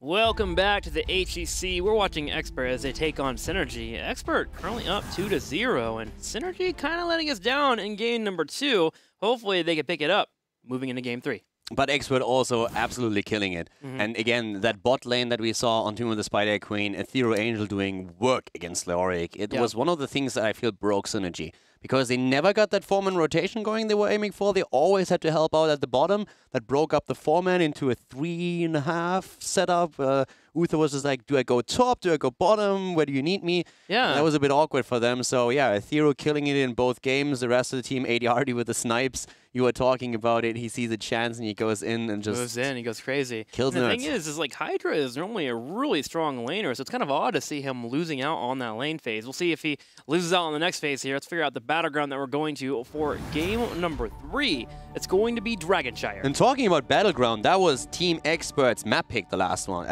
Welcome back to the HGC. We're watching Expert as they take on Synergy. Expert currently up 2-0, and Synergy kind of letting us down in game number 2. Hopefully they can pick it up moving into game 3. But Expert also absolutely killing it. And again, that bot lane that we saw on Tomb of the Spider Queen, Ethereal Angel doing work against Leoric. It was one of the things that I feel broke Synergy. Because they never got that 4-man rotation going they were aiming for. They always had to help out at the bottom. That broke up the 4-man into a 3.5 setup. Uther was just like, do I go top? Do I go bottom? Where do you need me? Yeah. And that was a bit awkward for them. So yeah, Ethereal killing it in both games. The rest of the team, ADRD with the snipes. You were talking about it. He sees a chance and he goes in and just... Moves in, he goes crazy. Kills the nerds. thing is like Hydra is normally a really strong laner, so it's kind of odd to see him losing out on that lane phase. We'll see if he loses out on the next phase here. Let's figure out the battleground that we're going to for game number 3. It's going to be Dragonshire. And talking about Battleground, that was Team Expert's map pick, the last one.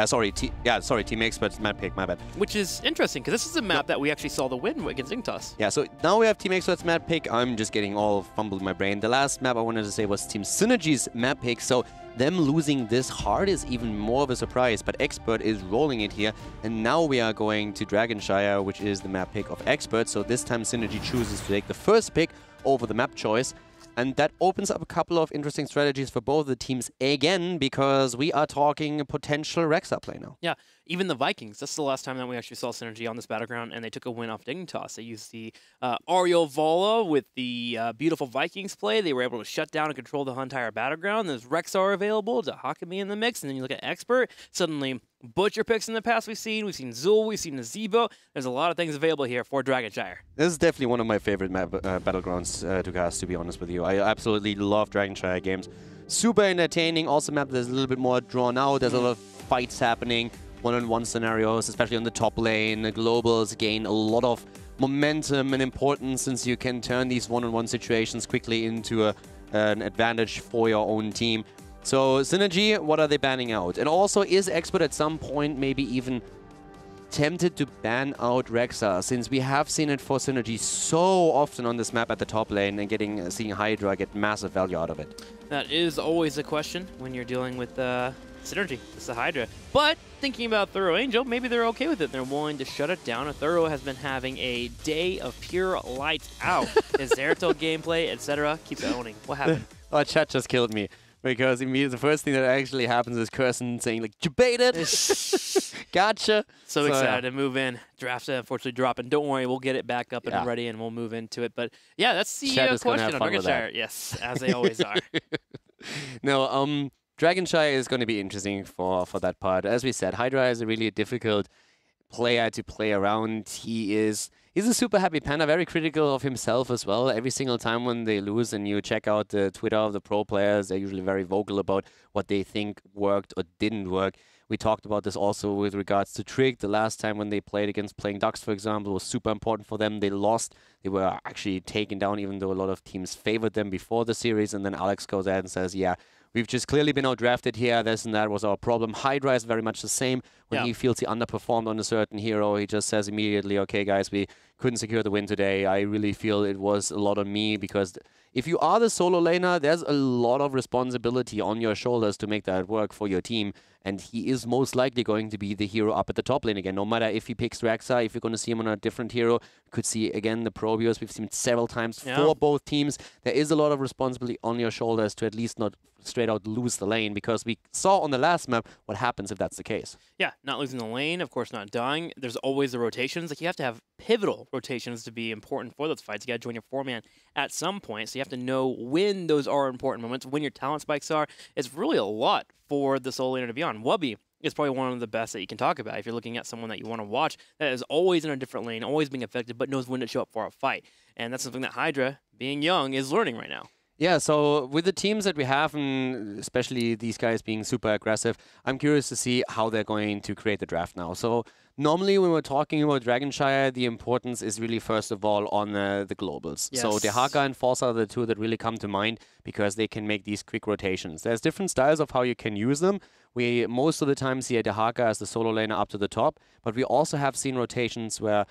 Team Expert's map pick, my bad. Which is interesting, because this is a map that we actually saw the win against Inktoss. Yeah, so now we have Team Expert's map pick. I'm just getting all fumbled in my brain. The last map I wanted to say was Team Synergy's map pick, so them losing this hard is even more of a surprise, but Expert is rolling it here, and now we are going to Dragonshire, which is the map pick of Expert, so this time Synergy chooses to take the first pick over the map choice. And that opens up a couple of interesting strategies for both the teams again, because we are talking a potential Rexa play now. Yeah, even the Vikings. This is the last time that we actually saw Synergy on this battleground, and they took a win off Dignitas. They used the Ariel Vala with the beautiful Vikings play. They were able to shut down and control the entire battleground. There's Rexar available, Hakami in the mix, and then you look at Expert. Suddenly, Butcher picks in the past we've seen Zul, we've seen Nazebo. There's a lot of things available here for Dragonshire. This is definitely one of my favorite battlegrounds to cast, to be honest with you. I absolutely love Dragonshire games. Super entertaining. Also map that's a little bit more drawn out. There's a lot of fights happening, one-on-one scenarios, especially on the top lane. The globals gain a lot of momentum and importance since you can turn these one-on-one situations quickly into an advantage for your own team. So Synergy, what are they banning out? And also, is Expert at some point maybe even tempted to ban out Rexa, since we have seen it for Synergy so often on this map at the top lane and seeing Hydra get massive value out of it? That is always a question when you're dealing with Synergy. It's the Hydra. But thinking about Thorough Angel, maybe they're okay with it. They're willing to shut it down. Thorough has been having a day of pure lights out. His Zeratul gameplay, etc. keeps owning. What happened? Oh, chat just killed me. Because immediately the first thing that actually happens is Kirsten saying, like, you baited! Gotcha! So excited to move in. Draft unfortunately dropping. Don't worry, we'll get it back up and ready and we'll move into it. But yeah, that's the question on Dragonshire. Yes, as they always are. No, Dragonshire is going to be interesting for that part. As we said, Hydra is a really difficult player to play around. He's a super happy panda, very critical of himself as well. Every single time when they lose and you check out the Twitter of the pro players, they're usually very vocal about what they think worked or didn't work. We talked about this also with regards to Trig. The last time when they played against Playing Ducks, for example, was super important for them. They lost. They were actually taken down, even though a lot of teams favored them before the series. And then Alex goes out and says, yeah, we've just clearly been outdrafted here. This and that was our problem. Hydra is very much the same. When he feels he underperformed on a certain hero, he just says immediately, okay, guys, we couldn't secure the win today. I really feel it was a lot on me, because if you are the solo laner, there's a lot of responsibility on your shoulders to make that work for your team. And he is most likely going to be the hero up at the top lane again. No matter if he picks Rexa, if you're going to see him on a different hero, you could see, again, the Probios. We've seen it several times for both teams. There is a lot of responsibility on your shoulders to at least not straight out lose the lane, because we saw on the last map what happens if that's the case. Yeah, not losing the lane, of course not dying. There's always the rotations. Like, you have to have pivotal rotations to be important for those fights. You got to join your 4-man at some point, so you have to know when those are important moments, when your talent spikes are. It's really a lot for the solo laner to be on. Wubby is probably one of the best that you can talk about if you're looking at someone that you want to watch that is always in a different lane, always being effective, but knows when to show up for a fight. And that's something that Hydra, being young, is learning right now. Yeah, so with the teams that we have, and especially these guys being super aggressive, I'm curious to see how they're going to create the draft now. So normally when we're talking about Dragonshire, the importance is really first of all on the globals. Yes. So Dehaka and Force are the two that really come to mind, because they can make these quick rotations. There's different styles of how you can use them. We most of the time see a Dehaka as the solo laner up to the top, but we also have seen rotations where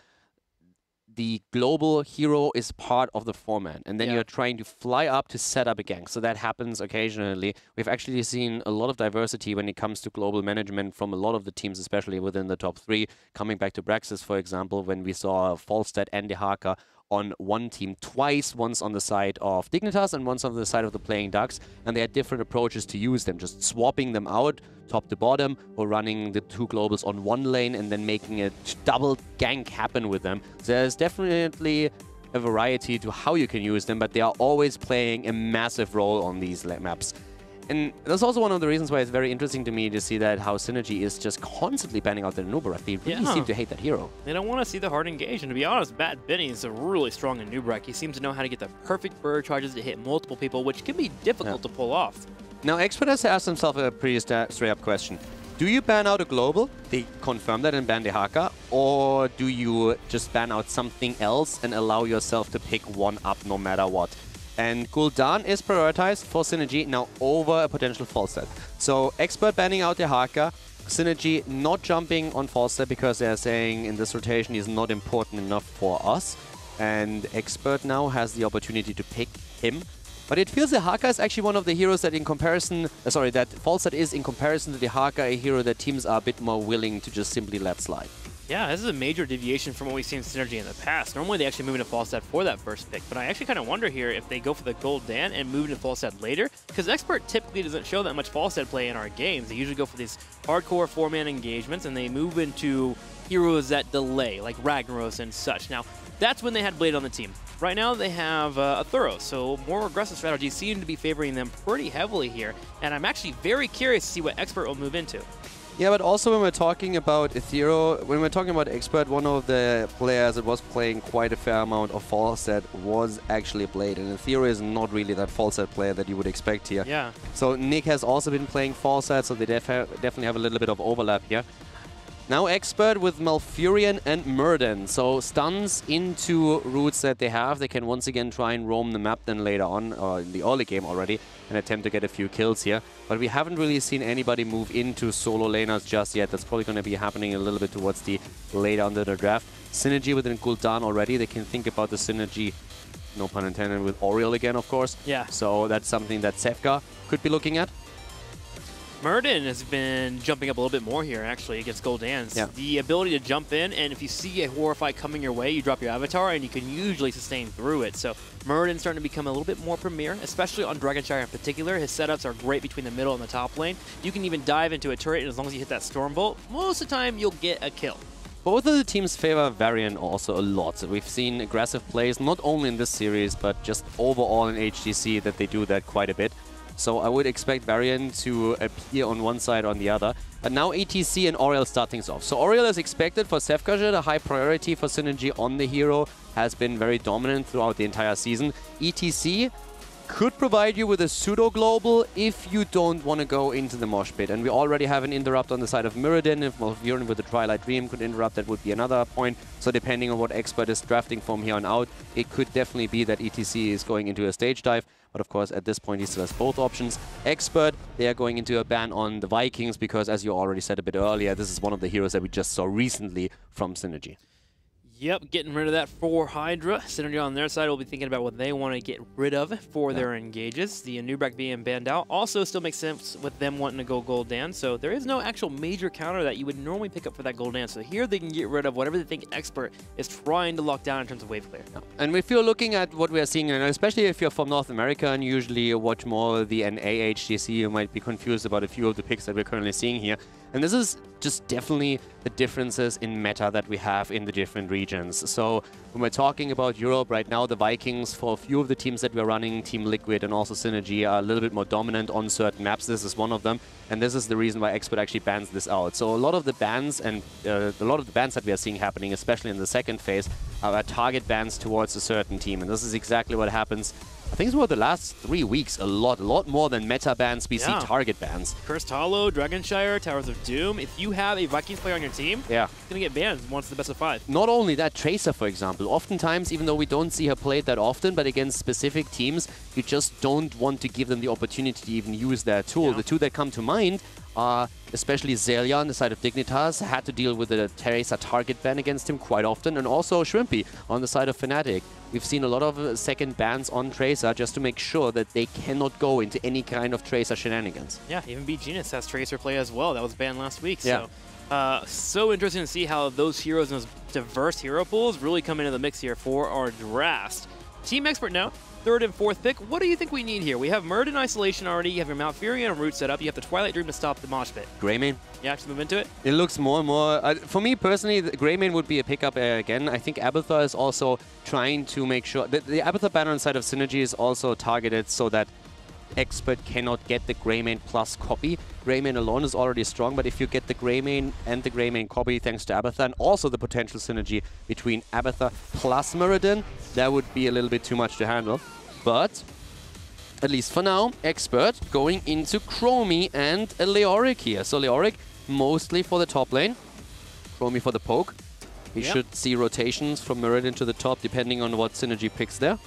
the global hero is part of the four-man, and then you're trying to fly up to set up a gank. So that happens occasionally. We've actually seen a lot of diversity when it comes to global management from a lot of the teams, especially within the top 3. Coming back to Braxis, for example, when we saw Falstad and Dehaka on one team twice, once on the side of Dignitas and once on the side of the Playing Ducks, and they had different approaches to use them, just swapping them out top to bottom or running the 2 globals on one lane and then making a double gank happen with them. So there's definitely a variety to how you can use them, but they are always playing a massive role on these maps. And that's also one of the reasons why it's very interesting to me to see that how Synergy is just constantly banning out their Nubarak. They really seem to hate that hero. They don't want to see the hard engage. And to be honest, Bad Benny is really strong in Nubarak. He seems to know how to get the perfect bird charges to hit multiple people, which can be difficult to pull off. Now, Expert has asked himself a pretty straight-up question. Do you ban out a global? They confirm that and ban Dehaka. Or do you just ban out something else and allow yourself to pick one up no matter what? And Gul'dan is prioritized for Synergy now over a potential Falstad. So Expert banning out Dehaka, Synergy not jumping on Falstad because they're saying in this rotation he's not important enough for us. And Expert now has the opportunity to pick him. But it feels Dehaka is actually one of the heroes that in comparison, that Falstad is in comparison to Dehaka a hero that teams are a bit more willing to just simply let slide. Yeah, this is a major deviation from what we've seen in Synergy in the past. Normally, they actually move into Falstad for that first pick, but I actually kind of wonder here if they go for the Gul'dan and move into Falstad later, because Expert typically doesn't show that much Falstad play in our games. They usually go for these hardcore 4-man engagements, and they move into heroes that delay, like Ragnaros and such. Now, that's when they had Blade on the team. Right now, they have a Thuro, so more aggressive strategies seem to be favoring them pretty heavily here, and I'm actually very curious to see what Expert will move into. Yeah, but also when we're talking about Ethereal, when we're talking about Expert, one of the players that was playing quite a fair amount of Falstad was actually Blade, and Ethereal is not really that Falstad player that you would expect here. Yeah. So Nick has also been playing Falstad, so they definitely have a little bit of overlap here. Now Expert with Malfurion and Murden, so stuns into routes that they have. They can once again try and roam the map then later on, or in the early game already, and attempt to get a few kills here. But we haven't really seen anybody move into solo laners just yet. That's probably going to be happening a little bit towards the later under the draft. Synergy within Gul'dan already. They can think about the synergy, no pun intended, with Oriel again, of course. Yeah. So that's something that Sevka could be looking at. Murden has been jumping up a little bit more here, actually, against Gul'dan. Yeah. The ability to jump in, and if you see a horror fight coming your way, you drop your avatar, and you can usually sustain through it. So Murden's starting to become a little bit more premier, especially on Dragonshire in particular. His setups are great between the middle and the top lane. You can even dive into a turret, and as long as you hit that Stormbolt, most of the time you'll get a kill. Both of the teams favor Varian also a lot. So we've seen aggressive plays, not only in this series, but just overall in HGC that they do that quite a bit. So I would expect Varian to appear on one side or on the other. But now ETC and Oriel start things off. So Oriel is expected for Sevka, a high priority for Synergy on the hero, has been very dominant throughout the entire season. ETC could provide you with a pseudo-global if you don't want to go into the mosh pit. And we already have an interrupt on the side of Mirrodin. If Malfurion with the Twilight Dream could interrupt, that would be another point. So depending on what Expert is drafting from here on out, it could definitely be that ETC is going into a stage dive. But of course, at this point, he still has both options. Expert, they are going into a ban on the Vikings because, as you already said a bit earlier, this is one of the heroes that we just saw recently from Synergy. Yep, getting rid of that for Hydra. Synergy on their side will be thinking about what they want to get rid of for their engages. The Nubarak being banned out also still makes sense with them wanting to go Gul'dan. So there is no actual major counter that you would normally pick up for that Gul'dan. So here they can get rid of whatever they think Expert is trying to lock down in terms of wave clear. And if you're looking at what we are seeing, and especially if you're from North America and usually watch more the NA HGC, you might be confused about a few of the picks that we're currently seeing here. And this is just definitely the differences in meta that we have in the different regions. So when we're talking about Europe right now, the Vikings, for a few of the teams that we're running, Team Liquid and also Synergy, are a little bit more dominant on certain maps. This is one of them. And this is the reason why Expert actually bans this out. So a lot of the bans and a lot of the bans that we are seeing happening, especially in the second phase, are target bans towards a certain team. And this is exactly what happens. I think it's about the last 3 weeks, a lot more than meta bans, we see target bans. Cursed Hollow, Dragonshire, Towers of Doom. If you have a Vikings player on your team, it's going to get banned once the best of 5. Not only that, Tracer, for example. Oftentimes, even though we don't see her played that often, but against specific teams, you just don't want to give them the opportunity to even use their tool. The two that come to mind especially Zelia on the side of Dignitas, had to deal with the Teresa target ban against him quite often, and also Shrimpy on the side of Fnatic. We've seen a lot of second bans on Tracer just to make sure that they cannot go into any kind of Tracer shenanigans. Yeah, even B Genius has Tracer play as well. That was banned last week. Yeah. So interesting to see how those heroes and those diverse hero pools really come into the mix here for our draft. Team Expert now, 3rd and 4th pick. What do you think we need here? We have Murd in isolation already. You have your Malfurion and Root set up. You have the Twilight Dream to stop the mosh pit. Greymane. You actually move into it? It looks more and more... for me personally, the Greymane would be a pickup again. I think Abathur is also trying to make sure... The Abathur banner on side of Synergy is also targeted so that Expert cannot get the Greymane plus copy. Greymane alone is already strong, but if you get the Greymane and the Greymane copy thanks to Abathur, and also the potential synergy between Abathur plus Muradin, that would be a little bit too much to handle. But at least for now, Expert going into Chromie and a Leoric here. So Leoric mostly for the top lane, Chromie for the poke. We should see rotations from Muradin to the top depending on what synergy picks there.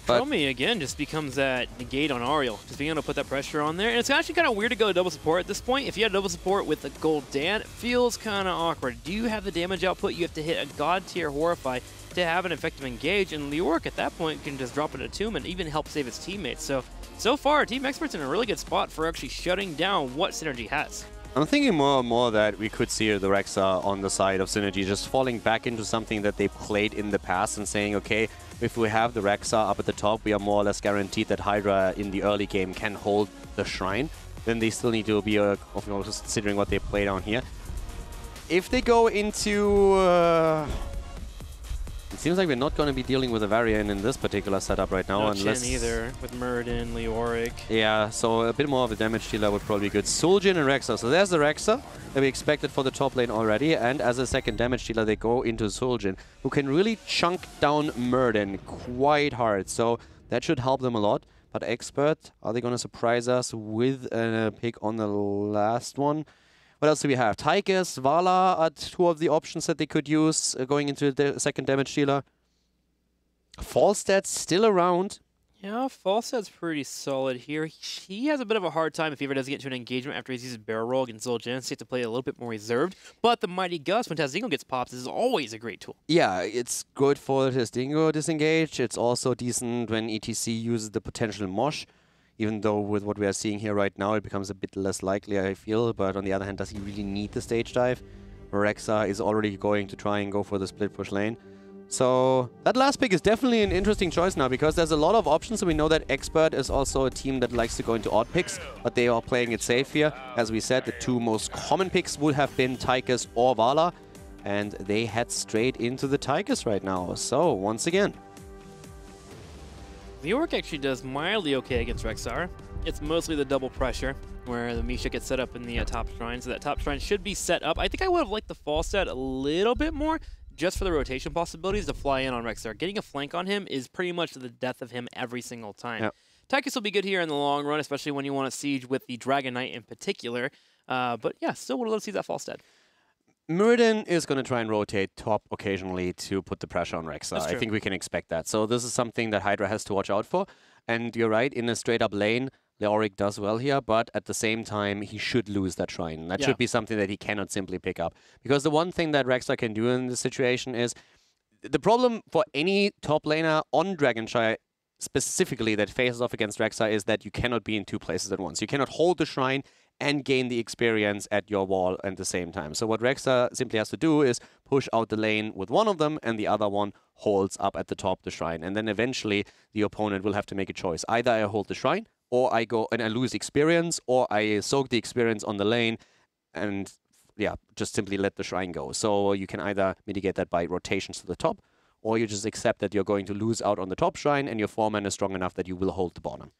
Chromie, again, just becomes that negate on Ariel. Just being able to put that pressure on there. And it's actually kind of weird to go to double support at this point. If you had double support with the Gul'dan, it feels kind of awkward. Do you have the damage output? You have to hit a god tier Horrify to have an effective engage. And Leoric at that point can just drop it a tomb and even help save his teammates. So far, Team Expert's in a really good spot for actually shutting down what Synergy has. I'm thinking more and more that we could see the Rexa on the side of Synergy just falling back into something that they played in the past and saying, okay, if we have the Rexa up at the top, we are more or less guaranteed that Hydra in the early game can hold the Shrine. Then they still need to be considering what they play down here. If they go into... it seems like we're not going to be dealing with a Varian in this particular setup right now. No unless Chin either, with Muradin, Leoric. Yeah, so a bit more of a damage dealer would probably be good. Soljin and Rexa. So there's the Rexa that we expected for the top lane already. And as a second damage dealer, they go into Soljin, who can really chunk down Muradin quite hard. So that should help them a lot. But Expert, are they going to surprise us with a pick on the last one? What else do we have? Tychus, Vala are two of the options that they could use going into the second damage dealer. Falstad's still around. Yeah, Falstad's pretty solid here. He has a bit of a hard time if he ever does get into an engagement after he's used barrel roll against Zul'jin. So you have to play a little bit more reserved. But the Mighty Gus, when Tazdingo gets popped, is always a great tool. Yeah, it's good for Tazdingo disengage. It's also decent when ETC uses the potential mosh. Even though with what we are seeing here right now, it becomes a bit less likely, I feel. But on the other hand, does he really need the stage dive? Rexa is already going to try and go for the split push lane. So that last pick is definitely an interesting choice now, because there's a lot of options. So we know that Expert is also a team that likes to go into odd picks, but they are playing it safe here. As we said, the two most common picks would have been Tychus or Vala, and they head straight into the Tychus right now. So once again, Leoric actually does mildly okay against Rexxar. It's mostly the double pressure, where the Misha gets set up in the top shrine, so that top shrine should be set up. I think I would have liked the Falstad a little bit more, just for the rotation possibilities to fly in on Rexxar. Getting a flank on him is pretty much the death of him every single time. Yep. Tychus will be good here in the long run, especially when you want to siege with the Dragon Knight in particular. But yeah, still would love to see that Falstad. Muradin is going to try and rotate top occasionally to put the pressure on Rexa. I think we can expect that. So this is something that Hydra has to watch out for. And you're right, in a straight-up lane, Leoric does well here, but at the same time, he should lose that shrine. That should be something that he cannot simply pick up. Because the one thing that Rexa can do in this situation is, the problem for any top laner on Dragonshire specifically that faces off against Rexa is that you cannot be in two places at once. You cannot hold the shrine and gain the experience at your wall at the same time. So what Rexa simply has to do is push out the lane with one of them, and the other one holds up at the top the shrine. And then eventually the opponent will have to make a choice. Either I hold the shrine, or I go and I lose experience, or I soak the experience on the lane and just simply let the shrine go. So you can either mitigate that by rotations to the top, or you just accept that you're going to lose out on the top shrine and your 4-man is strong enough that you will hold the bottom.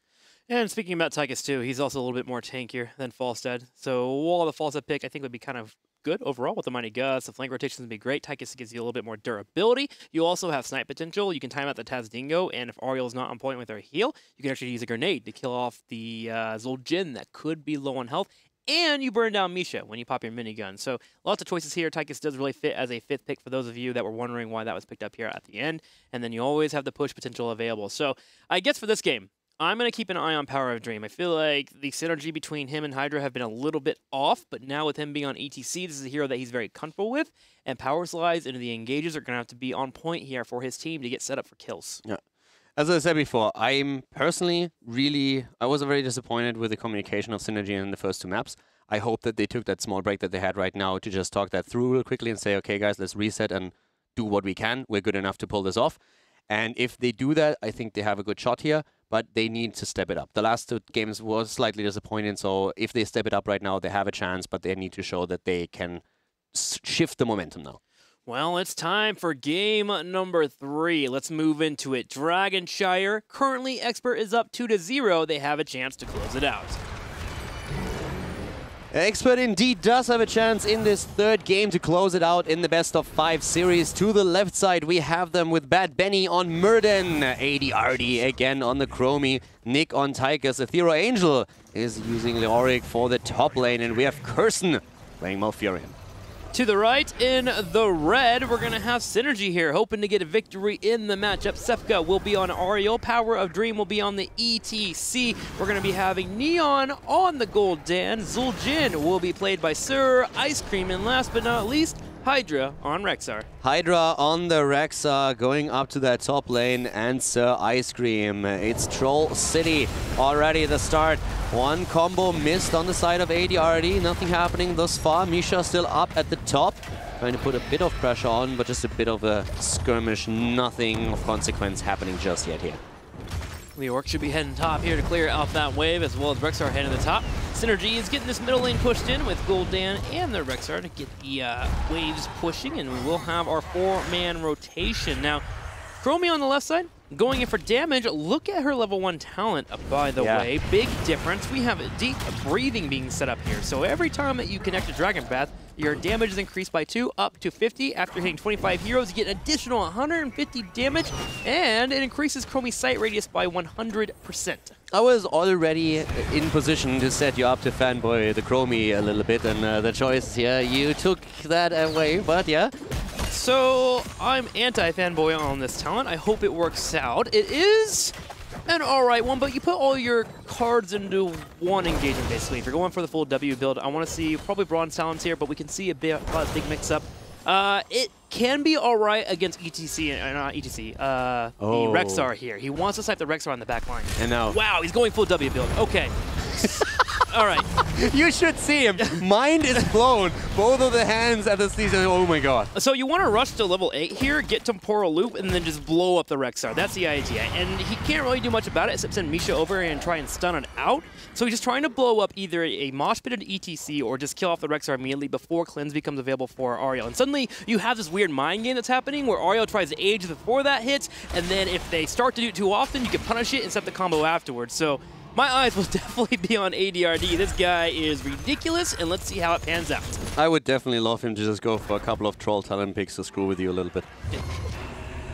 And speaking about Tychus too, he's also a little bit more tankier than Falstad. So while the Falstad pick I think would be kind of good overall with the Mighty Gus, the flank rotations would be great. Tychus gives you a little bit more durability. You also have snipe potential. You can time out the Tazdingo, and if Ariel's not on point with her heal, you can actually use a grenade to kill off the Zul'jin that could be low on health. And you burn down Misha when you pop your minigun. So lots of choices here. Tychus does really fit as a 5th pick for those of you that were wondering why that was picked up here at the end. And then you always have the push potential available. So I guess for this game, I'm going to keep an eye on Power of Dream. I feel like the synergy between him and Hydra have been a little bit off, but now with him being on ETC, this is a hero that he's very comfortable with, and Power Slides into the engages are going to have to be on point here for his team to get set up for kills. Yeah. As I said before, I'm personally I was very disappointed with the communication of Synergy in the first 2 maps. I hope that they took that small break that they had right now to just talk that through real quickly and say, okay, guys, let's reset and do what we can. We're good enough to pull this off. And if they do that, I think they have a good shot here, but they need to step it up. The last 2 games was slightly disappointing, so if they step it up right now, they have a chance, but they need to show that they can shift the momentum now. Well, it's time for game number 3. Let's move into it. SHIRE, currently Expert is up 2-0. They have a chance to close it out. Expert indeed does have a chance in this 3rd game to close it out in the best of 5 series. To the left side, we have them with Bad Benny on Murden, ADRD again on the Chromie, Nick on Tigers, Ethereal Angel is using Leoric for the top lane, and we have Curson playing Malfurion. To the right, in the red, we're going to have Synergy here, hoping to get a victory in the matchup. Sefka will be on Ariel. Power of Dream will be on the ETC. We're going to be having Neon on the Golden. Zul'jin will be played by Sir Ice Cream. And last but not least, Hydra on Rexxar. Hydra on the Rexxar going up to that top lane, and Sir Ice Cream. It's Troll City already at the start. One combo missed on the side of ADRD. Nothing happening thus far. Misha still up at the top. Trying to put a bit of pressure on, but just a bit of a skirmish. Nothing of consequence happening just yet here. Leoric should be heading top here to clear out that wave, as well as Rexxar heading to the top. Synergy is getting this middle lane pushed in with Gul'dan and the Rexxar to get the waves pushing, and we will have our 4-man rotation. Now, Chromie on the left side, going in for damage. Look at her level 1 talent, by the way. Big difference. We have a deep breathing being set up here. So every time that you connect a Dragon Path, your damage is increased by 2 up to 50. After hitting 25 heroes, you get an additional 150 damage, and it increases Chromie's sight radius by 100%. I was already in position to set you up to fanboy the Chromie a little bit, and the choice here, you took that away, but yeah. So I'm anti-fanboy on this talent. I hope it works out. It is an alright one, but you put all your cards into one engagement, basically. If you're going for the full W build, I want to see probably bronze talents here, but we can see a big mix-up. It can be alright against ETC, not ETC, the Rexxar here. He wants to snipe the Rexxar on the back line. And now, wow, he's going full W build. Okay. All right. You should see him. Mind is blown. Both of the hands at the season. Oh my god. So you want to rush to level 8 here, get Temporal Loop, and then just blow up the Rexxar. That's the idea. And he can't really do much about it except send Misha over and try and stun it out. So he's just trying to blow up either a Mosh Pit into ETC or just kill off the Rexxar immediately before Cleanse becomes available for Ariel. And suddenly you have this weird mind game that's happening where Ariel tries to age before that hits, and then if they start to do it too often, you can punish it and set the combo afterwards. So my eyes will definitely be on ADRD. This guy is ridiculous, and let's see how it pans out. I would definitely love him to just go for a couple of troll talent picks to screw with you a little bit.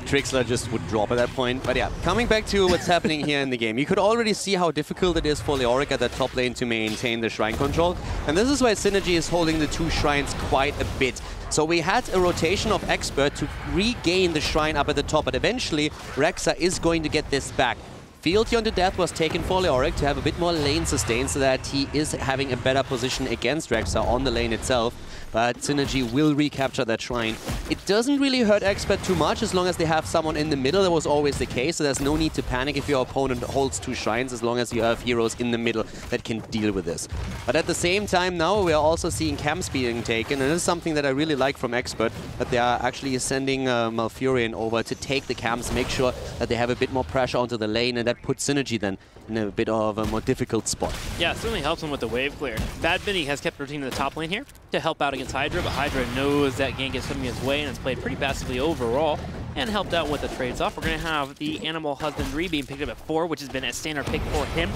Trixler just would drop at that point. But yeah, coming back to what's happening here in the game, you could already see how difficult it is for Leoric at that top lane to maintain the shrine control. And this is why Synergy is holding the 2 shrines quite a bit. So we had a rotation of Expert to regain the shrine up at the top, but eventually Rexxar is going to get this back. Fealty unto Death was taken for Leoric to have a bit more lane sustain so that he is having a better position against Rexxar on the lane itself. But Synergy will recapture that shrine. It doesn't really hurt Expert too much as long as they have someone in the middle. That was always the case, so there's no need to panic if your opponent holds 2 shrines as long as you have heroes in the middle that can deal with this. But at the same time now, we are also seeing camps being taken, and this is something that I really like from Expert, that they are actually sending Malfurion over to take the camps, make sure that they have a bit more pressure onto the lane, and that puts Synergy then in a bit of a more difficult spot. Yeah, it certainly helps him with the wave clear. Bad Benny has kept rotating to the top lane here to help out against Hydra, but Hydra knows that gank is coming his way and has played pretty passively overall and helped out with the trades off. We're going to have the Animal Husbandry being picked up at 4, which has been a standard pick for him.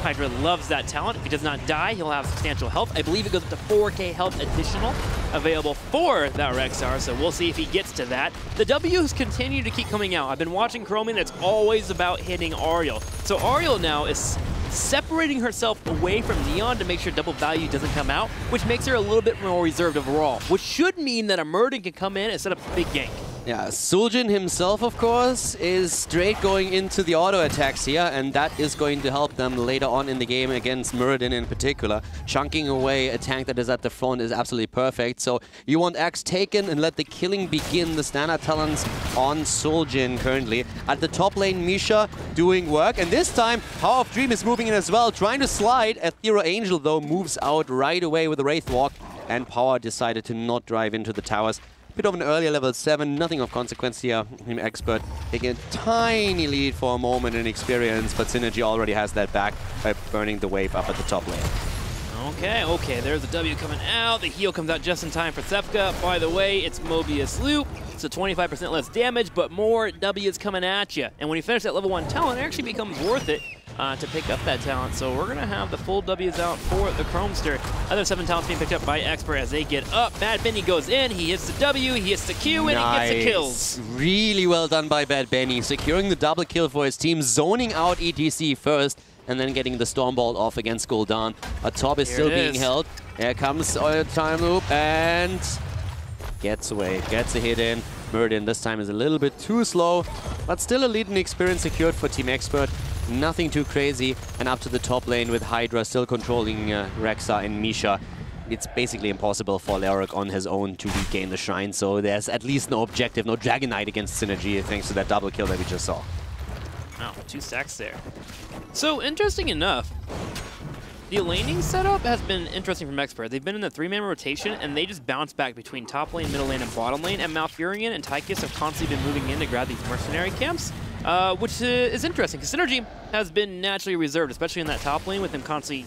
Hydra loves that talent. If he does not die, he'll have substantial health. I believe it goes up to 4k health additional available for that Rexxar, so we'll see if he gets to that. The W's continue to keep coming out. I've been watching Chromie, and it's always about hitting Ariel. So Ariel now is separating herself away from Neon to make sure double value doesn't come out, which makes her a little bit more reserved overall, which should mean that a Murden can come in and set up a big gank. Yeah, Suljin himself, of course, is straight going into the auto attacks here, and that is going to help them later on in the game against Muradin in particular. Chunking away a tank that is at the front is absolutely perfect. So you want Axe taken and let the killing begin. The standard talents on Suljin currently. At the top lane, Misha doing work, and this time Power of Dream is moving in as well, trying to slide. Ethereal Angel, though, moves out right away with the Wraith Walk, and Power decided to not drive into the towers. Bit of an earlier level 7, nothing of consequence here. Team Expert taking a tiny lead for a moment in experience, but Synergy already has that back by burning the wave up at the top lane. Okay, there's a W coming out. The heal comes out just in time for Zefka. By the way, it's Mobius Loop, so 25% less damage, but more W's coming at you. And when you finish that level 1 talent, it actually becomes worth it to pick up that talent. So we're going to have the full W's out for the Chromester. Other 7 talents being picked up by Expert as they get up. Bad Benny goes in, he hits the W, he hits the Q, and he gets the kills. Really well done by Bad Benny, securing the double kill for his team, zoning out ETC first, and then getting the Stormbolt off against Gul'dan. A top is still being held. Here comes Time Loop, and gets away, gets a hit in. Muradin this time is a little bit too slow, but still a lead and experience secured for Team Expert. Nothing too crazy, and up to the top lane with Hydra still controlling Rexa and Misha. It's basically impossible for Leoric on his own to regain the shrine, so there's at least no objective, no Dragon Knight against Synergy thanks to that double kill that we just saw. Wow, 2 stacks there. So, interesting enough, the laning setup has been interesting from Expert. They've been in the 3-man rotation, and they just bounce back between top lane, middle lane, and bottom lane, and Malfurion and Tychus have constantly been moving in to grab these mercenary camps, which is interesting, because Synergy has been naturally reserved, especially in that top lane, with him constantly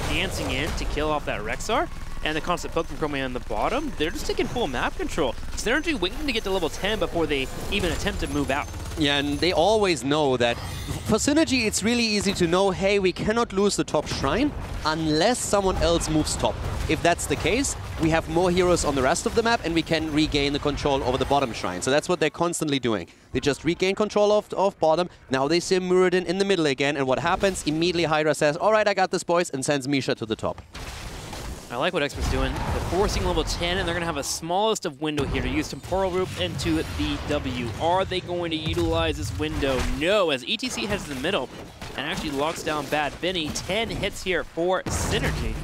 dancing in to kill off that Rexar, and the constant poke from Chromia on the bottom. They're just taking full map control. Synergy waiting to get to level 10 before they even attempt to move out. Yeah, and they always know that for Synergy, it's really easy to know, hey, we cannot lose the top shrine unless someone else moves top. If that's the case, we have more heroes on the rest of the map and we can regain the control over the bottom shrine. So that's what they're constantly doing. They just regain control of bottom. Now they see Muradin in the middle again, and what happens? Immediately Hydra says, all right, I got this, boys, and sends Misha to the top. I like what Expert's doing. They're forcing level 10, and they're going to have a smallest of window here to use Temporal Root into the W. Are they going to utilize this window? No, as ETC heads to the middle and actually locks down Bad Benny. 10 hits here for Synergy.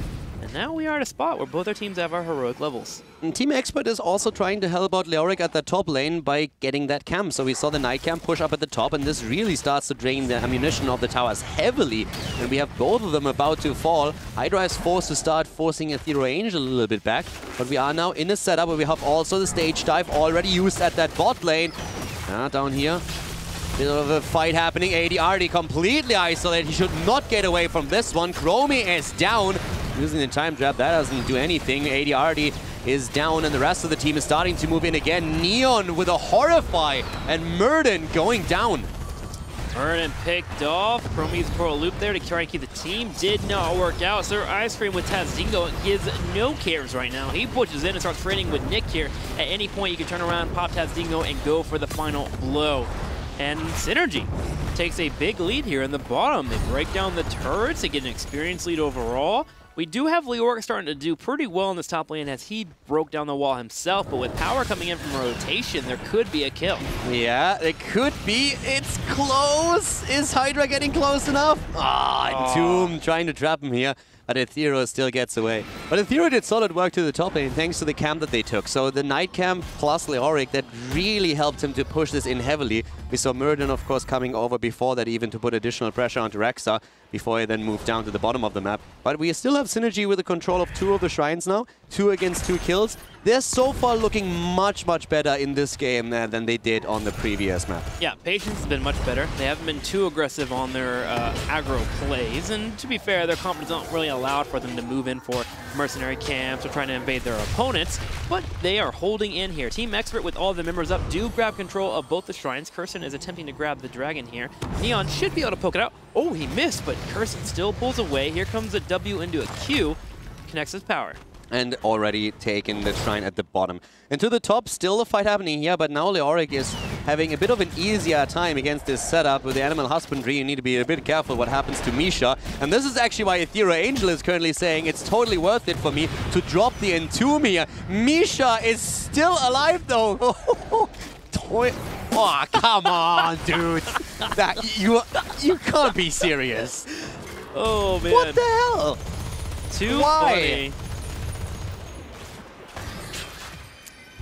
And now we are at a spot where both our teams have our heroic levels. And Team Expert is also trying to help out Leoric at the top lane by getting that camp. So we saw the Night Camp push up at the top, and this really starts to drain the ammunition of the towers heavily. And we have both of them about to fall. Hydra is forced to start forcing Ethereal Angel a little bit back. But we are now in a setup where we have also the stage dive already used at that bot lane. Down here, bit of a fight happening. AD completely isolated. He should not get away from this one. Chromie is down. Using the time trap, that doesn't do anything. AD is down, and the rest of the team is starting to move in again. Neon with a Horrify, and Muradin going down. Muradin picked off. Chromie's Coral Loop there to try and keep the team. Did not work out. So Ice Cream with Tazdingo gives no cares right now. He pushes in and starts trading with Nick here. At any point, you can turn around, pop Tazdingo, and go for the final blow. And Synergy takes a big lead here in the bottom. They break down the turrets. They get an experience lead overall. We do have Leoric starting to do pretty well in this top lane as he broke down the wall himself, but with power coming in from rotation, there could be a kill. Yeah, it could be. It's close. Is Hydra getting close enough? Tomb trying to trap him here, but Ethereal still gets away. But Ethereal did solid work to the top lane thanks to the camp that they took. So the Night Camp plus Leoric, that really helped him to push this in heavily. We saw Muradin, of course, coming over before that even to put additional pressure onto Rexa before he then moved down to the bottom of the map. But we still have Synergy with the control of 2 of the shrines now. 2 against 2 kills. They're so far looking much, much better in this game than they did on the previous map. Yeah, Patience has been much better. They haven't been too aggressive on their aggro plays. And to be fair, their confidence don't really allow for them to move in for mercenary camps or trying to invade their opponents. But they are holding in here. Team Expert with all the members up do grab control of both the shrines. Curson is attempting to grab the dragon here. Neon should be able to poke it out. Oh, he missed, but Curson still pulls away. Here comes a W into a Q. Connects his power. And already taken the shrine at the bottom. And to the top, still a fight happening here, but now Leoric is having a bit of an easier time against this setup. With the Animal Husbandry, you need to be a bit careful what happens to Misha. And this is actually why Ethereal Angel is currently saying it's totally worth it for me to drop the Entomb here. Misha is still alive though. point. Oh, come on, dude. You can't be serious. Oh, man. What the hell? Too Why? funny.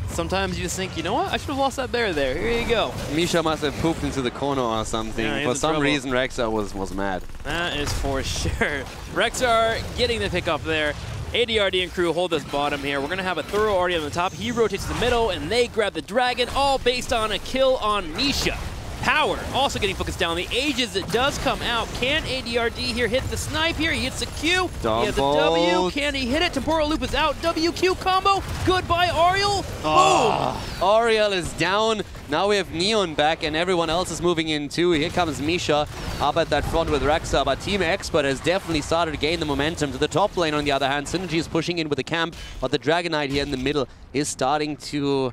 Sometimes you just think, you know what? I should have lost that bear there. Here you go. Misha must have pooped into the corner or something. Yeah, For some trouble. reason, Rexar was mad. That is for sure. Rexar getting the pick up there. ADRD and crew hold this bottom here. We're going to have a thorough already on the top. He rotates to the middle, and they grab the dragon, all based on a kill on Misha. Power also getting focused down. The Aegis, it does come out. Can ADRD here hit the snipe here? He hits the Q. He has a W. Can he hit it? Temporal Loop is out. WQ combo. Goodbye, Ariel. Boom. Ariel is down. Now we have Neon back, and everyone else is moving in too. Here comes Misha up at that front with Rexar, but Team Expert has definitely started to gain the momentum. To the top lane, on the other hand, Synergy is pushing in with the camp, but the Dragon Knight here in the middle is starting to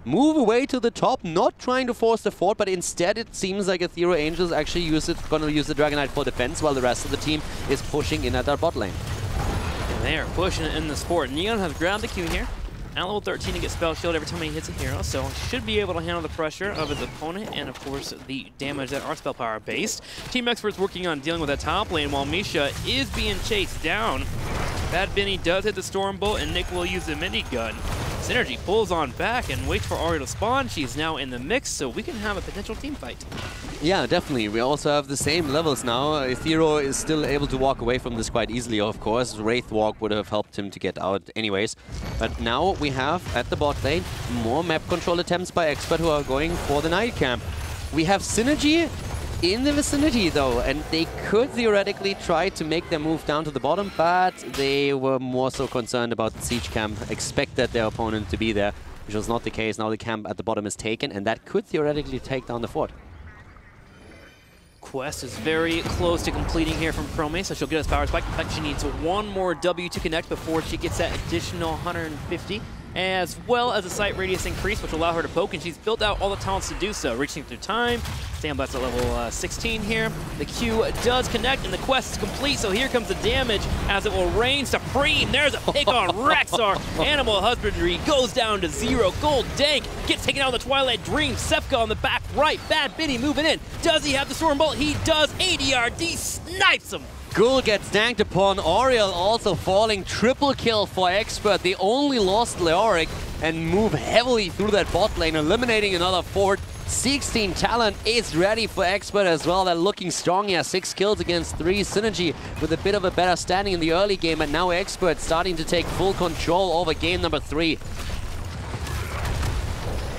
move away to the top, not trying to force the fort, but instead it seems like Ethereal Angel is actually going to use the Dragon Knight for defense, while the rest of the team is pushing in at their bot lane. And they are pushing it in the sport. Neon has grabbed the Q here. At level 13 to get spell shield every time he hits a hero, so should be able to handle the pressure of his opponent and, of course, the damage that are spell power based. Team Expert's working on dealing with that top lane while Misha is being chased down. Bad Benny does hit the Storm Bolt, and Nick will use the minigun. Synergy pulls on back and waits for Ariel to spawn. She's now in the mix, so we can have a potential team fight. Yeah, definitely. We also have the same levels now. Ethereal is still able to walk away from this quite easily, of course. Wraith Walk would have helped him to get out anyways. But now we have, at the bot lane, more map control attempts by Expert who are going for the night camp. We have Synergy in the vicinity though, and they could theoretically try to make their move down to the bottom, but they were more so concerned about the siege camp, expected their opponent to be there, which was not the case. Now the camp at the bottom is taken, and that could theoretically take down the fort. Quest is very close to completing here from Chrome, so she'll get us power spike. In fact, she needs one more W to connect before she gets that additional 150, as well as a sight radius increase, which will allow her to poke, and she's built out all the talents to do so, reaching through time. Sandblast at level 16 here. The Q does connect, and the quest is complete, so here comes the damage as it will reign supreme. There's a pick on Rexar. Animal Husbandry goes down to 0. Gold Dank gets taken out of the Twilight Dream. Sefka on the back right. Bad Biddy moving in. Does he have the Storm Bolt? He does. ADRD snipes him. Ghoul gets danked upon. Oriel also falling. Triple kill for Expert. They only lost Leoric and move heavily through that bot lane, eliminating another fort. 16 talent is ready for Expert as well. They're looking strong here. 6 kills against 3. Synergy with a bit of a better standing in the early game, and now Expert starting to take full control over game number 3.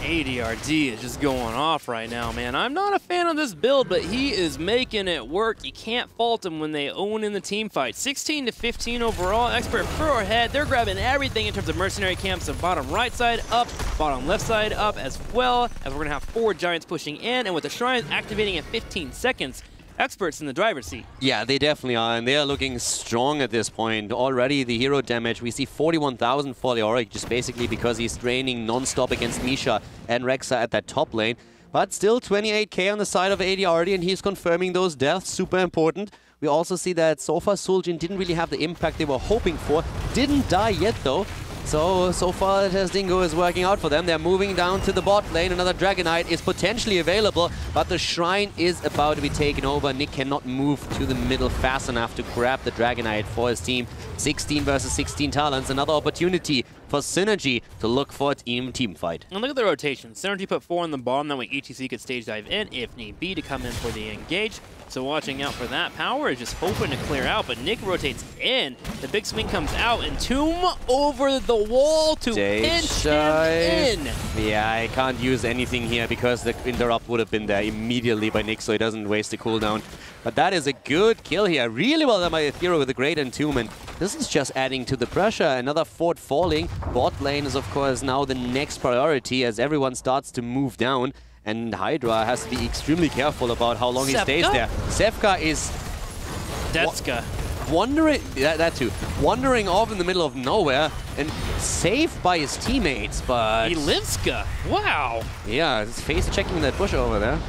ADRD is just going off right now, man. I'm not a fan of this build, but he is making it work. You can't fault him when they own in the team fight. 16 to 15 overall. Expert pro ahead. They're grabbing everything in terms of mercenary camps. So bottom right side up, bottom left side up, as well as we're going to have 4 giants pushing in. And with the shrines activating in 15 seconds, Experts in the driver's seat. Yeah, they definitely are, and they are looking strong at this point. Already the hero damage, we see 41,000 for Leoric, just basically because he's draining non-stop against Misha and Rexar at that top lane. But still 28k on the side of ADRD, and he's confirming those deaths, super important. We also see that so far Suljin didn't really have the impact they were hoping for. Didn't die yet though. So far Dingo is working out for them. They're moving down to the bot lane. Another Dragon Knight is potentially available, but the Shrine is about to be taken over. Nick cannot move to the middle fast enough to grab the Dragon Knight for his team. 16 versus 16 talents. Another opportunity for Synergy to look for a team fight. And look at the rotation. Synergy put 4 on the bottom. That way HGC could stage dive in if need be to come in for the engage. So watching out for that. Power is just hoping to clear out, but Nick rotates in. The big swing comes out, and Tomb over the wall to pinch him in. Yeah, I can't use anything here because the interrupt would have been there immediately by Nick, so he doesn't waste the cooldown. But that is a good kill here. Really well done by Ethereal with a great entombment. This is just adding to the pressure. Another fort falling. Bot lane is, of course, now the next priority as everyone starts to move down. And Hydra has to be extremely careful about how long he stays there. Sefka is... Detska. Wandering... that too. Wandering off in the middle of nowhere and saved by his teammates, but... Ilivska. Wow. Yeah, his face checking that bush over there.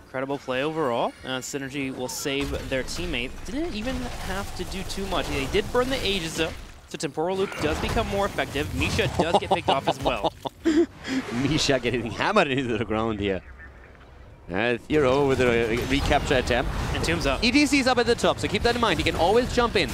Incredible play overall. Synergy will save their teammate. Didn't even have to do too much. They did burn the Aegis though, so Temporal Loop does become more effective. Misha does get picked off as well. Misha getting hammered into the ground here. Thero with a recapture attempt. And Tomb's up. ETC's up at the top, so keep that in mind. He can always jump in.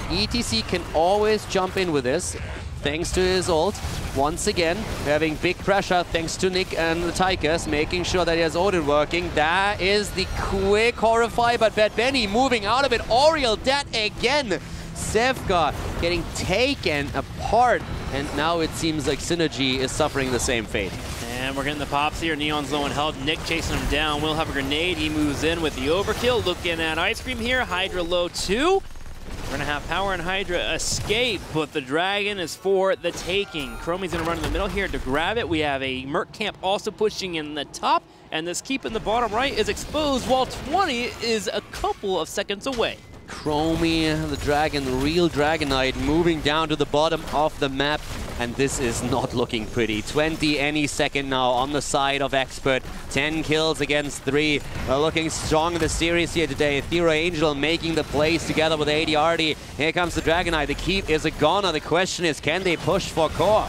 ETC can always jump in with this, thanks to his ult. Once again, having big pressure thanks to Nick and the Tigers, making sure that he has Odin working. That is the quick Horrify, but Bad Benny moving out of it. Oriel dead again. Sevka getting taken apart, and now it seems like Synergy is suffering the same fate. And we're getting the pops here. Neon's low in health. Nick chasing him down. Will have a grenade. He moves in with the overkill. Looking at Ice Cream here. Hydra low too. We're going to have Power and Hydra escape, but the Dragon is for the taking. Chromie's going to run in the middle here to grab it. We have a Merc Camp also pushing in the top, and this keep in the bottom right is exposed while 20 is a couple of seconds away. Chromie, the Dragon, the real Dragonite, moving down to the bottom of the map, and this is not looking pretty. 20 any second now on the side of Expert. 10 kills against 3. Looking strong in the series here today. Thera Angel making the plays together with ADRD. Here comes the Dragonite. The keep is a goner. The question is, can they push for core?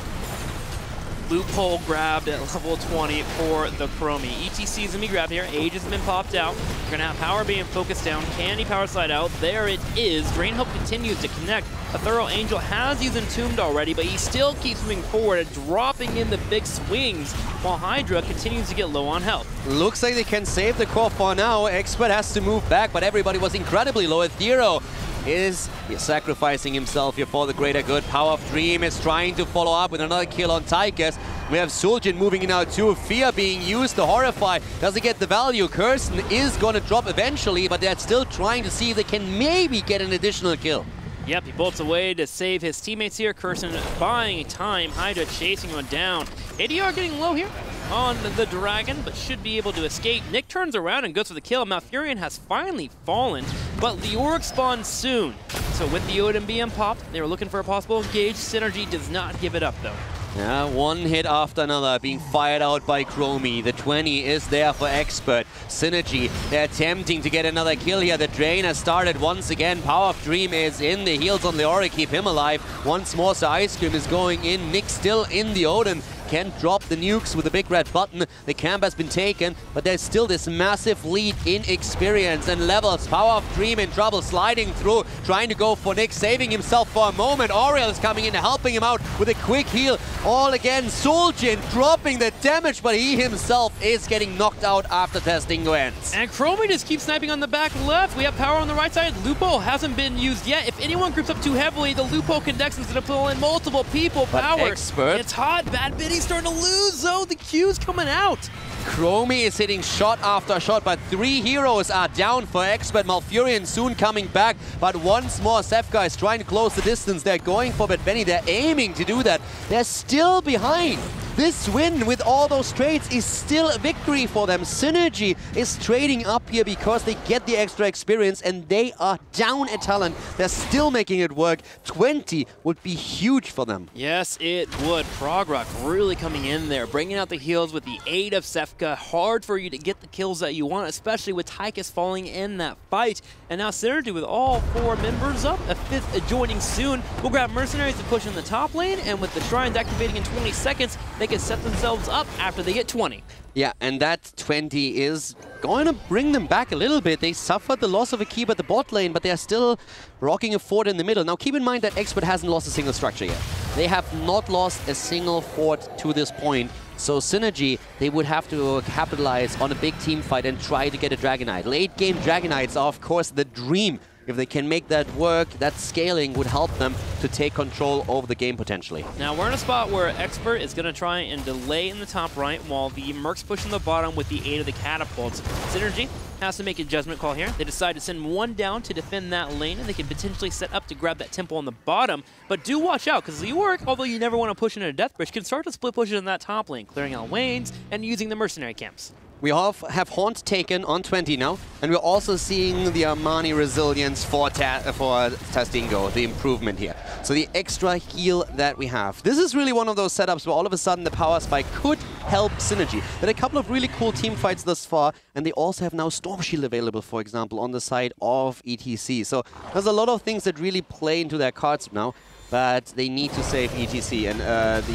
Loophole grabbed at level 20 for the Chromie. ETC's gonna be grabbed here. Age has been popped out. We're gonna have Power being focused down. Candy Power slide out. There it is. Drain Hope continues to connect. A Thorough Angel has used Entombed already, but he still keeps moving forward and dropping in the big swings while Hydra continues to get low on health. Looks like they can save the core for now. Expert has to move back, but everybody was incredibly low. Thero is sacrificing himself here for the greater good. Power of Dream is trying to follow up with another kill on Tigers. We have Suljin moving in out too. Fear being used to Horrify. Doesn't get the value. Kirsten is going to drop eventually, but they're still trying to see if they can maybe get an additional kill. Yep, he bolts away to save his teammates here. Kirsten buying time. Hydra chasing him down. ADR getting low here on the Dragon, but should be able to escape. Nick turns around and goes for the kill. Malfurion has finally fallen, but Leoric spawns soon. So with the Odin being popped, they were looking for a possible engage. Synergy does not give it up, though. Yeah, one hit after another being fired out by Chromie. The 20 is there for Expert. Synergy, they're attempting to get another kill here. The drain has started once again. Power of Dream is in. The heals on Leoric keep him alive. Once more, so Ice Cream is going in. Nick still in the Odin. Can drop the nukes with the big red button. The camp has been taken, but there's still this massive lead in experience and levels. Power of Dream in trouble, sliding through, trying to go for Nick, saving himself for a moment. Oriel is coming in, helping him out with a quick heal. All again, Suljin dropping the damage, but he himself is getting knocked out after testing ends. And Chromie just keeps sniping on the back left. We have Power on the right side. Loophole hasn't been used yet. If anyone groups up too heavily, the Loophole Condex is going to pull in multiple people. But Power, Expert, it's hot. Bad Biddy's starting to lose, though. The Q's coming out. Chromie is hitting shot after shot, but 3 heroes are down for Expert. Malfurion soon coming back, but once more, Sevka is trying to close the distance. They're going for Bad Benny. They're aiming to do that. They're still behind. This win with all those trades is still a victory for them. Synergy is trading up here because they get the extra experience and they are down a talent. They're still making it work. 20 would be huge for them. Yes, it would. Progrock really coming in there, bringing out the heals with the aid of Sevka. Hard for you to get the kills that you want, especially with Tychus falling in that fight. And now Synergy with all 4 members up, a 5th joining soon. We'll grab Mercenaries to push in the top lane, and with the Shrines activating in 20 seconds, they can set themselves up after they get 20. Yeah, and that 20 is going to bring them back a little bit. They suffered the loss of a keep at the bot lane, but they're still rocking a fort in the middle. Now keep in mind that Expert hasn't lost a single structure yet. They have not lost a single fort to this point. So Synergy, they would have to capitalize on a big team fight and try to get a Dragonite. Late game Dragonites are of course the dream. If they can make that work, that scaling would help them to take control over the game potentially. Now we're in a spot where Expert is going to try and delay in the top right while the Mercs push in the bottom with the aid of the catapults. Synergy has to make a judgment call here. They decide to send one down to defend that lane, and they can potentially set up to grab that temple on the bottom. But do watch out, because Leoric, although you never want to push into a death bridge, can start to split pushes in that top lane, clearing out lanes and using the mercenary camps. We have Haunt taken on 20 now, and we're also seeing the Armani resilience for Tastingo, the improvement here. So the extra heal that we have. This is really one of those setups where all of a sudden the power spike could help Synergy. There are a couple of really cool team fights thus far, and they also have now Storm Shield available, for example, on the side of ETC. So there's a lot of things that really play into their cards now. but they need to save ETC, and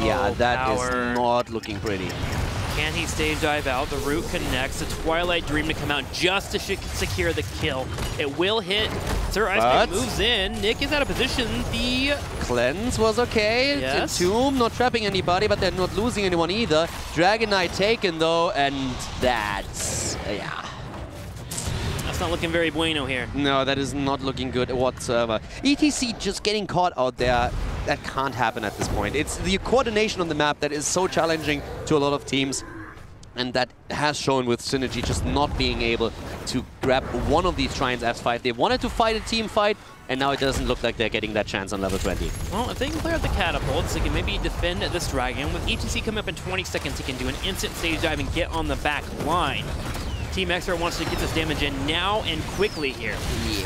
yeah, that is not looking pretty. Can he stage dive out? The root connects. The Twilight Dream to come out just to secure the kill. It will hit. Sir Ice moves in. Nick is out of position. The cleanse was okay. Yes. Tomb not trapping anybody, but they're not losing anyone either. Dragon Knight taken though, and that's yeah. That's not looking very bueno here. No, that is not looking good whatsoever. ETC just getting caught out there. That can't happen at this point. It's the coordination on the map that is so challenging to a lot of teams. And that has shown with Synergy just not being able to grab one of these Trines F5. They wanted to fight a team fight, and now it doesn't look like they're getting that chance on level 20. Well, if they can clear out the catapults, they can maybe defend this dragon. With ETC coming up in 20 seconds, he can do an instant stage dive and get on the back line. Team Expert wants to get this damage in now and quickly here.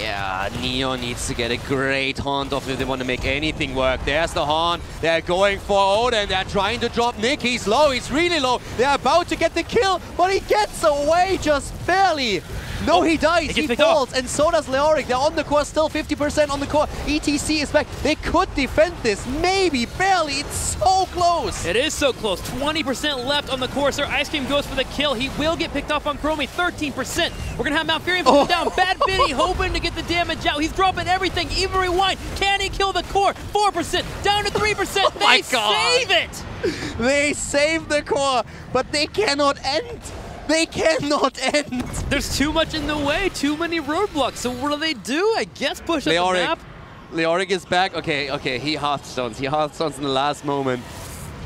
Yeah, Neo needs to get a great haunt off if they want to make anything work. There's the haunt. They're going for Odin. They're trying to drop Nick. He's low. He's really low. They're about to get the kill, but he gets away just barely. No, he dies. He falls, and so does Leoric. They're on the core, still 50% on the core. ETC is back. They could defend this, maybe, barely. It's so close. It is so close. 20% left on the core. Sir Ice Cream goes for the kill. He will get picked off on Chromie. 13%. We're going to have Malfurion falling down. Bad Biddy hoping to get the damage out. He's dropping everything. Even Rewind. Can he kill the core? 4%. Down to 3%. They save it. They save the core, but they cannot end. They cannot end! There's too much in the way, too many roadblocks, so what do? I guess push up the map? Leoric is back. Okay, he Hearthstones. He Hearthstones in the last moment.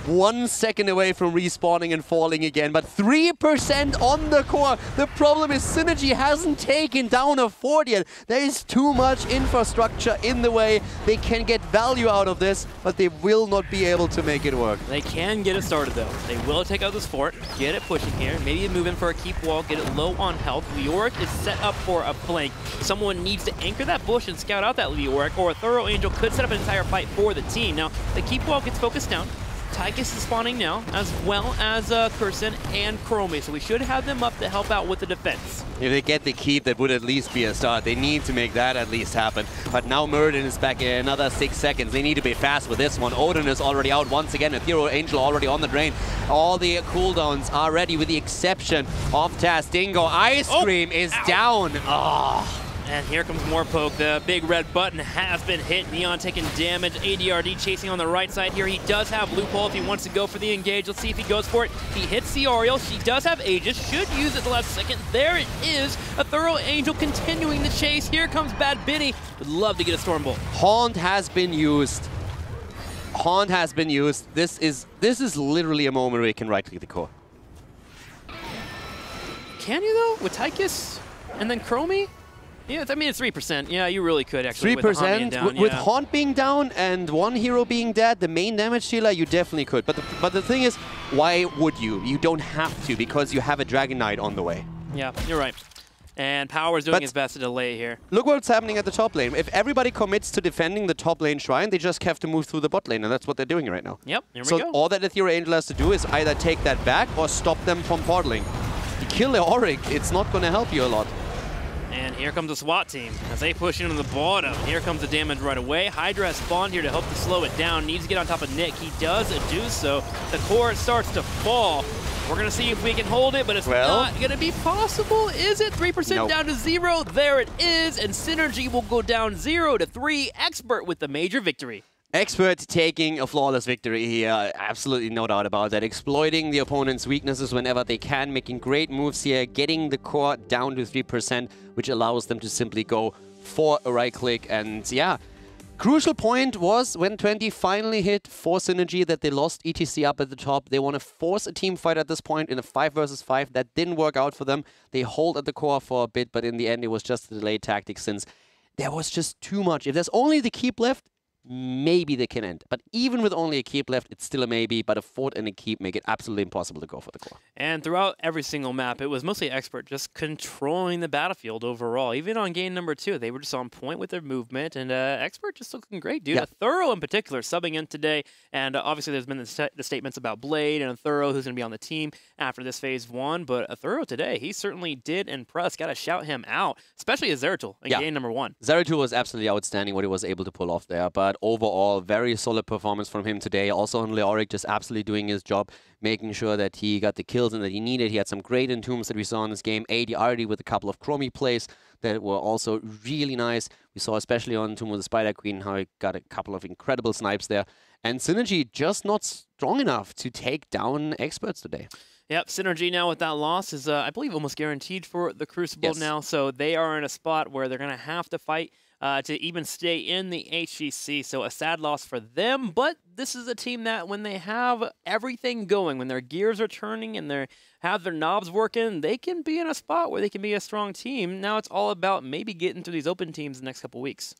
1 second away from respawning and falling again, but 3% on the core. The problem is Synergy hasn't taken down a fort yet. There is too much infrastructure in the way. They can get value out of this, but they will not be able to make it work. They can get it started though. They will take out this fort, get it pushing here, maybe move in for a keep wall, get it low on health. Leoric is set up for a flank. Someone needs to anchor that bush and scout out that Leoric, or a Thorough Angel could set up an entire fight for the team. Now, the keep wall gets focused down. Tychus is spawning now, as well as Kurson and Chromie, so we should have them up to help out with the defense. If they get the keep, that would at least be a start. They need to make that at least happen. But now Murden is back in another 6 seconds. They need to be fast with this one. Odin is already out once again. Ethereal Angel already on the drain. All the cooldowns are ready with the exception of Taz. Dingo Ice Cream is down. Oh. And here comes more poke. The big red button has been hit. Neon taking damage. ADRD chasing on the right side here. He does have loophole if he wants to go for the engage. Let's see if he goes for it. He hits the Oriole. She does have Aegis. Should use it the last second. There it is. A Thorough Angel continuing the chase. Here comes Bad Binny. Would love to get a Stormbolt. Haunt has been used. Haunt has been used. This is literally a moment where you can right-click the core. Can you though? With Tychus and then Chromie? Yeah, I mean, it's 3%. Yeah, you really could actually. 3%? With Haunt being down and one hero being dead, the main damage dealer, you definitely could. But the thing is, why would you? You don't have to, because you have a Dragon Knight on the way. Yeah, you're right. And Power's doing his best to delay here. Look what's happening at the top lane. If everybody commits to defending the top lane shrine, they just have to move through the bot lane, and that's what they're doing right now. Yep, here we go. So all that Ethereal Angel has to do is either take that back or stop them from portaling. You kill Leoric, it's not going to help you a lot. And here comes the SWAT team as they push into the bottom. Here comes the damage right away. Hydra has spawned here to help to slow it down. Needs to get on top of Nick. He does do so. The core starts to fall. We're going to see if we can hold it, but it's not going to be possible. Is it? 3% down to 0. There it is. And Synergy will go down 0 to 3. Expert with the major victory. Expert taking a flawless victory here, absolutely no doubt about that. Exploiting the opponent's weaknesses whenever they can, making great moves here, getting the core down to 3%, which allows them to simply go for a right click. And yeah, crucial point was when 20 finally hit for Synergy that they lost ETC up at the top. They want to force a team fight at this point in a 5 versus 5. That didn't work out for them. They hold at the core for a bit, but in the end it was just a delayed tactic since there was just too much. If there's only the keep left, maybe they can end. But even with only a keep left, it's still a maybe, but a fort and a keep make it absolutely impossible to go for the core. And throughout every single map, it was mostly Expert just controlling the battlefield overall. Even on game number 2, they were just on point with their movement, and Expert just looking great, dude. Yeah. A Thorough in particular subbing in today, and obviously there's been the statements about Blade and a Thorough who's going to be on the team after this phase 1, but a Thorough today, he certainly did impress. Got to shout him out, especially as Zeratul in game number 1. Zeratul was absolutely outstanding what he was able to pull off there, but overall, very solid performance from him today. Also on Leoric, just absolutely doing his job, making sure that he got the kills and that he needed. He had some great entombs that we saw in this game. AD with a couple of Chromie plays that were also really nice. We saw especially on Tomb of the Spider Queen how he got a couple of incredible snipes there. And Synergy just not strong enough to take down Experts today. Yep, Synergy now with that loss is, I believe, almost guaranteed for the Crucible now. So they are in a spot where they're going to have to fight to even stay in the HGC. So a sad loss for them. But this is a team that when they have everything going, when their gears are turning and they have their knobs working, they can be in a spot where they can be a strong team. Now it's all about maybe getting through these open teams the next couple weeks.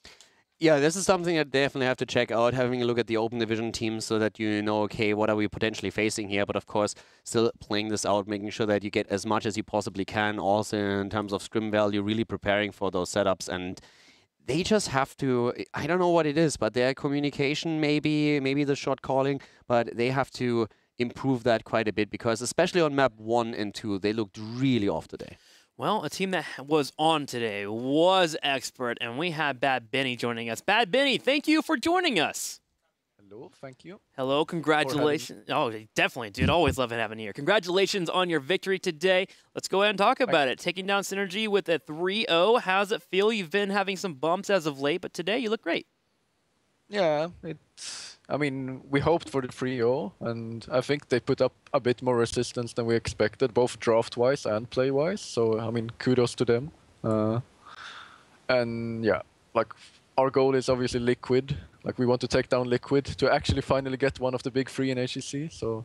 Yeah, this is something I definitely have to check out, having a look at the open division teams so that you know, okay, what are we potentially facing here? But of course, still playing this out, making sure that you get as much as you possibly can, also in terms of scrim value, really preparing for those setups. And they just have to, I don't know what it is, but their communication, maybe the shot calling, but they have to improve that quite a bit because especially on map 1 and 2, they looked really off today. Well, a team that was on today was Expert, and we had Bad Benny joining us. Bad Benny, thank you for joining us. Hello, thank you. Hello, congratulations. Oh, definitely, dude. Always love having you here. Congratulations on your victory today. Let's go ahead and talk about it. Taking down Synergy with a 3-0. How does it feel? You've been having some bumps as of late, but today you look great. Yeah, I mean, we hoped for the 3-0, and I think they put up a bit more resistance than we expected, both draft-wise and play-wise. So, I mean, kudos to them. And yeah, like, our goal is obviously Liquid. Like, we want to take down Liquid to actually finally get one of the big 3 in HGC. So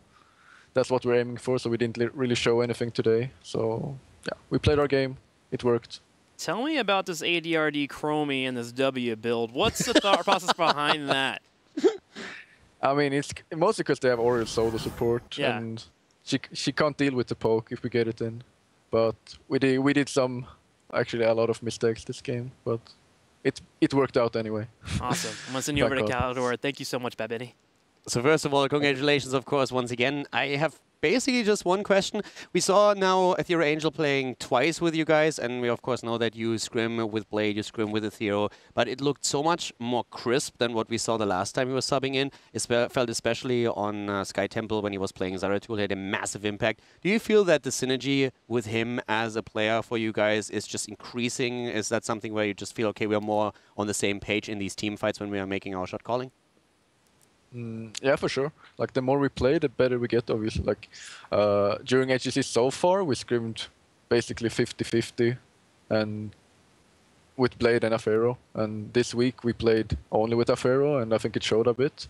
that's what we're aiming for. So we didn't really show anything today. So yeah, we played our game. It worked. Tell me about this ADRD Chromie and this W build. What's the thought process behind that? I mean, it's mostly because they have Oriel solo support, and she can't deal with the poke if we get it in. But we did actually a lot of mistakes this game, but it worked out anyway. Awesome. I'm going to send you over to Caldor. Thank you so much, Bad Benny. So first of all, congratulations, of course, once again. I have basically just one question. We saw now Ethereal Angel playing twice with you guys, and we of course know that you scrim with Blade, you scrim with Ethereal, but it looked so much more crisp than what we saw the last time he was subbing in. It felt especially on Sky Temple when he was playing Zeratul, had a massive impact. Do you feel that the synergy with him as a player for you guys is just increasing? Is that something where you just feel, okay, we're more on the same page in these team fights when we are making our shot calling? Yeah, for sure. Like, the more we play, the better we get, obviously. Like, during HGC so far, we scrimmed basically 50-50 and with Blade and Afero. And this week, we played only with Afero, and I think it showed a bit.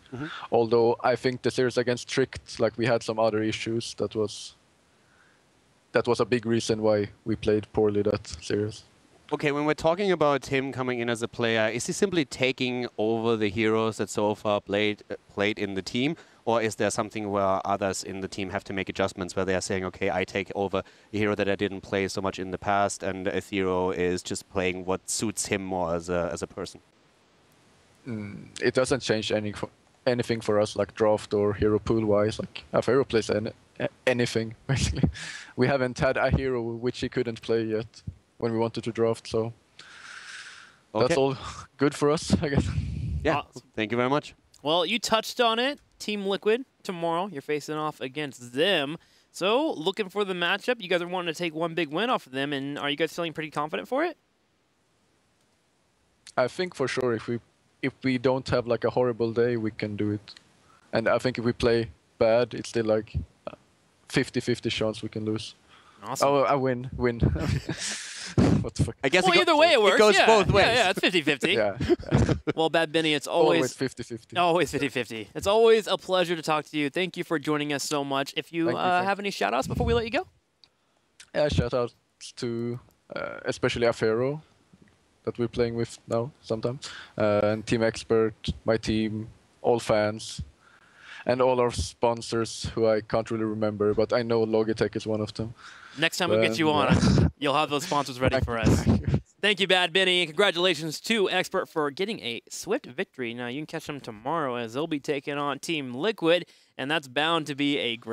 Although, I think the series against Tricked, like, we had some other issues. That was a big reason why we played poorly that series. Okay, when we're talking about him coming in as a player, is he simply taking over the heroes that so far played in the team? Or is there something where others in the team have to make adjustments where they are saying, okay, I take over a hero that I didn't play so much in the past, and Ethereal is just playing what suits him more as a person? It doesn't change anything for us, like draft or hero pool-wise. Like, Afero plays anything, basically. We haven't had a hero which he couldn't play yet when we wanted to draft, so that's all good for us, I guess. Yeah, thank you very much. Well, you touched on it. Team Liquid, tomorrow, you're facing off against them. So, looking for the matchup. You guys are wanting to take one big win off of them, and are you guys feeling pretty confident for it? I think for sure if we don't have like a horrible day, we can do it. And I think if we play bad, it's still like 50-50 chance we can lose. Awesome. Oh, I win. What the fuck? I guess either way it works. It goes both ways. Yeah, it's 50-50. Yeah. Well, Bad Benny, it's always 50-50. Always 50-50. It's always a pleasure to talk to you. Thank you for joining us so much. If you have any shout-outs before we let you go? Yeah, shout-outs to especially Afero that we're playing with now sometimes, and Team Expert, my team, all fans, and all our sponsors who I can't really remember, but I know Logitech is one of them. Next time we get you on, you'll have those sponsors ready for us. Thank you, Bad Benny, and congratulations to Expert for getting a swift victory. Now, you can catch them tomorrow as they'll be taking on Team Liquid, and that's bound to be a great